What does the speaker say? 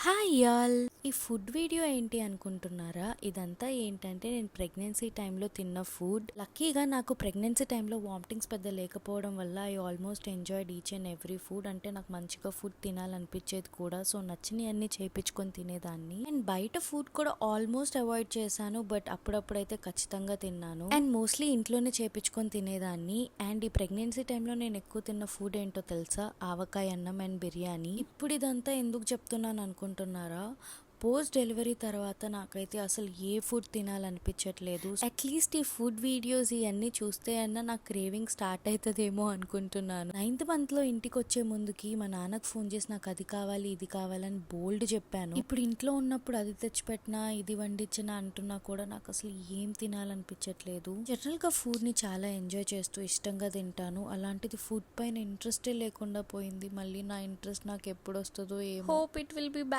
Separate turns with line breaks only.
Hi y'all, ఈ food video ఏంటి అనుకుంటున్నారా? ఇదంతా ఏంటంటే నేను ప్రెగ్నెన్సీ టైంలో తిన్న ఫుడ్. లక్కీగా నాకు ప్రెగ్నెన్సీ టైంలో వామిటింగ్స్ పెద్ద లేకపోవడం వల్ల I almost enjoyed each and every food. అంటే నాకు మంచిగా ఫుడ్ తినాలనిపించేది కూడా, సో నచ్చినవి అన్నీ చేయించుకొని తినేదాన్ని. అండ్ బయట ఫుడ్ కూడా ఆల్మోస్ట్ అవాయిడ్ చేశాను, బట్ అప్పుడప్పుడైతే ఖచ్చితంగా తిన్నాను. అండ్ మోస్ట్లీ ఇంట్లోనే చేయించుకొని తినేదాన్ని. అండ్ ఈ ప్రెగ్నెన్సీ టైంలో నేను ఎక్కువ తిన్న ఫుడ్ ఏంటో తెలుసా? ఆవకాయ అన్నం అండ్ బిర్యానీ. ఇప్పుడు ఇదంతా ఎందుకు చెప్తున్నాను అనుకుంటున్నారా? పోస్ట్ డెలివరీ తర్వాత నాకైతే అసలు ఏ ఫుడ్ తినాలనిపించట్లేదు. అట్లీస్ట్ ఈ ఫుడ్ వీడియోస్ ఇవన్నీ చూస్తే అన్నా నాకు క్రేవింగ్ స్టార్ట్ అవుతుందేమో అనుకుంటున్నాను. 9th మంత్లో ఇంటికి వచ్చే ముందుకి మా నాన్నకు ఫోన్ చేసి నాకు అది కావాలి ఇది కావాలని బోల్డ్ చెప్పాను. ఇప్పుడు ఇంట్లో ఉన్నప్పుడు అది తెచ్చిపెట్టినా ఇది వండించినా అంటున్నా కూడా నాకు అసలు ఏం తినాలనిపించట్లేదు. జనరల్గా ఫుడ్ని చాలా ఎంజాయ్ చేస్తూ ఇష్టంగా తింటాను. అలాంటిది ఫుడ్ పైన ఇంట్రెస్టే లేకుండా పోయింది. మళ్ళీ నా ఇంట్రెస్ట్ నాకు ఎప్పుడు వస్తుందో ఏమో. Hope it will be back